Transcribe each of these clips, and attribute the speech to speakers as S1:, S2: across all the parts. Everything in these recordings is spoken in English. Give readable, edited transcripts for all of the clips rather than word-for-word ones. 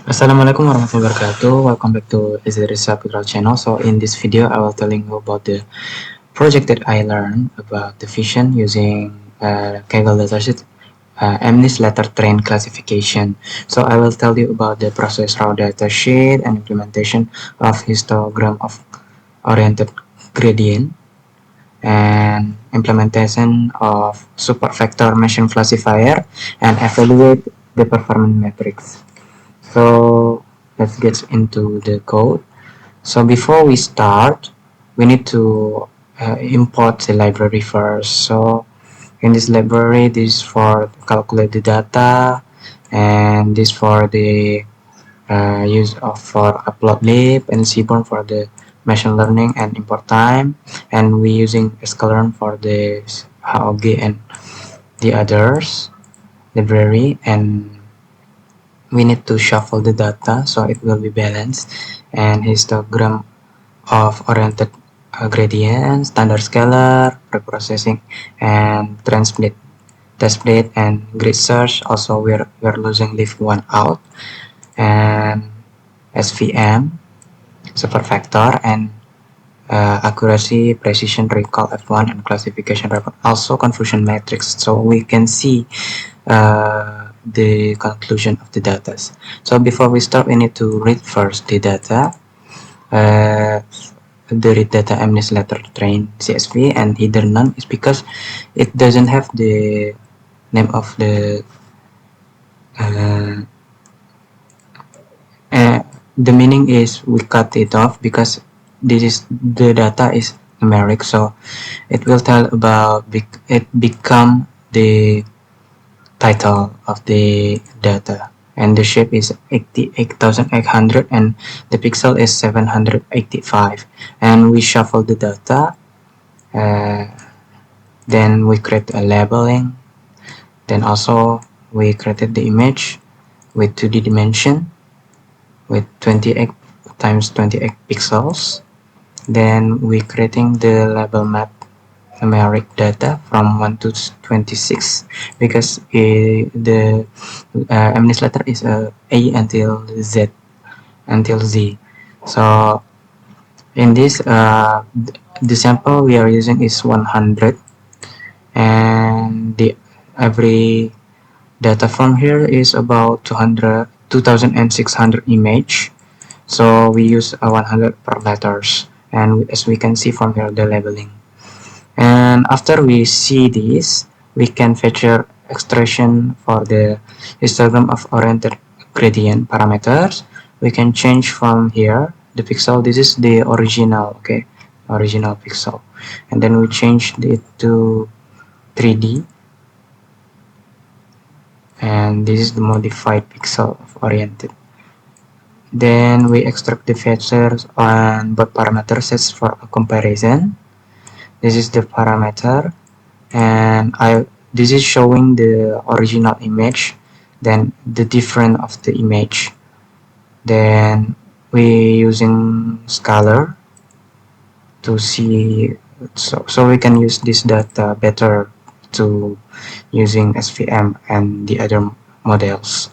S1: Assalamualaikum warahmatullahi wabarakatuh. Welcome back to Izirisa Putra channel. So in this video, I will telling you about the project that I learned about the vision using Kaggle datasheet, MNIST letter train classification. So I will tell you about the process raw datasheet and implementation of histogram of oriented gradient and implementation of super vector machine classifier and evaluate the performance metrics. So let's get into the code. So before we start, we need to import the library first. So in this library, this is for calculate the data, and this for the use of for upload lib and seaborn for the machine learning and import time, and we using sklearn for the HOG and the others library, and we need to shuffle the data so it will be balanced, and histogram of oriented gradient, standard scalar, preprocessing, and transsplit, test split, and grid search. Also, we're losing leave one out, and SVM, super factor, and accuracy, precision, recall F1, and classification record. Also, confusion matrix. So we can see the conclusion of the data. So before we start, we need to read first the data. Uh, the read data MNIST letter train CSV and either none is because it doesn't have the name of the uh, uh, the meaning is we cut it off because this is the data is numeric, so it will tell about it become the title of the data, and the shape is 88,800 and the pixel is 785, and we shuffle the data, uh, then we create a labeling, then also we created the image with 2D dimension with 28 times 28 pixels. Then we creating the label map numeric data from 1 to 26 because the MNIST letter is A until Z. So in this the sample we are using is 100, and the every data from here is about 2600 image. So we use 100 per letters, and as we can see from here the labeling. And after we see this, we can feature extraction for the histogram of oriented gradient parameters. We can change from here the pixel. This is the original, okay, original pixel, and then we change it to 3D, and this is the modified pixel of oriented. Then we extract the features on both parameter sets for a comparison. This is the parameter, and this is showing the original image, then the difference of the image. Then we using scalar to see, so we can use this data better to using SVM and the other models.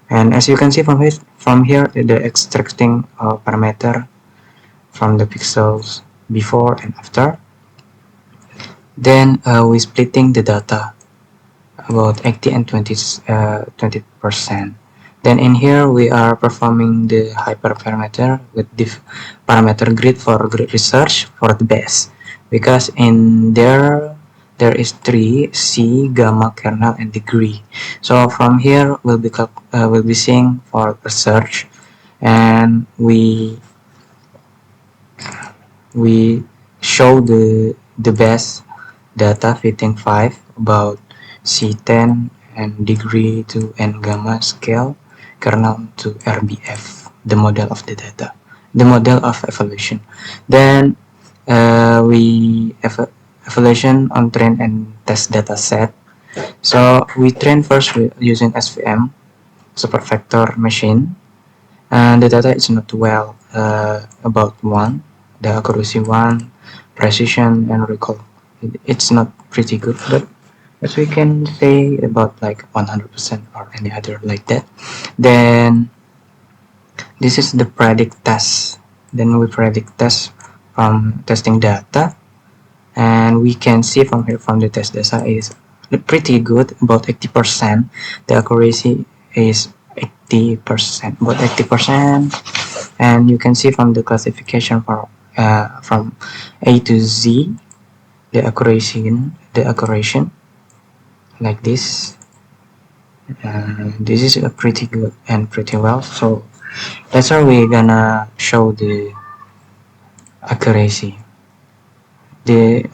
S1: And as you can see from here the extracting parameter from the pixels before and after. Then we splitting the data about 80 and 20%. Then in here we are performing the hyperparameter with the parameter grid for grid research for the base, because in there is 3 C, gamma, kernel, and degree. So from here we'll be seeing for research, and we show the best data fitting 5 about C10 and degree to and gamma scale kernel to RBF, the model of the data, the model of evaluation. Then we evaluation on train and test data set. So we train first using SVM, super vector machine, and the data is not well, about 1, the accuracy 1, precision and recall it's not pretty good, but as we can say about like 100% or any other like that. Then this is the predict test. Then we predict test from testing data, and we can see from here from the test data is pretty good, about 80%. The accuracy is 80%, about 80%. And you can see from the classification from A to Z, the accuracy like this. This is pretty good and pretty well. So that's how we're gonna show the accuracy, the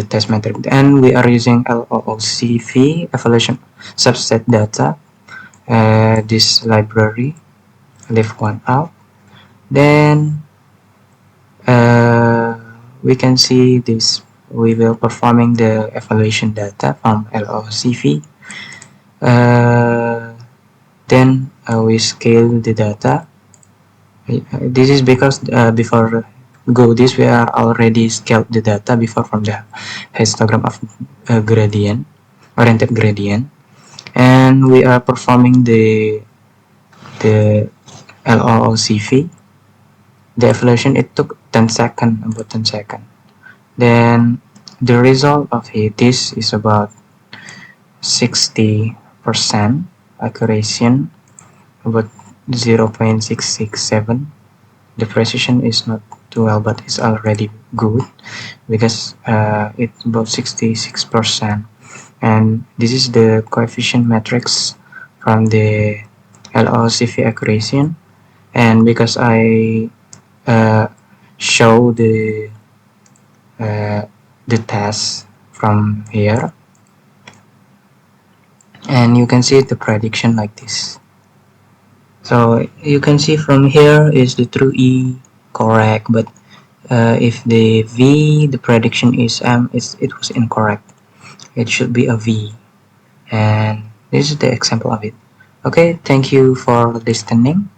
S1: test metric, and we are using LOOCV evaluation subset data. This library, leave one out. Then we can see this. We will performing the evaluation data from LOOCV. Then we scale the data. This is because before go this we are already scaled the data before from the histogram of gradient, oriented gradient, and we are performing the LOOCV. The evaluation it took 10 seconds, about 10 seconds. Then the result of this is about 60% accuracy, about 0.667. The precision is not too well, but it's already good because it's about 66%. And this is the coefficient matrix from the LOOCV accuracy. And because I show the test from here, and you can see the prediction like this. So you can see from here is the true E correct, but if the V, the prediction is M, it was incorrect. It should be a V, and this is the example of it. Okay, thank you for listening.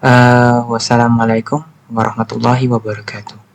S1: Wassalamualaikum warahmatullahi wabarakatuh.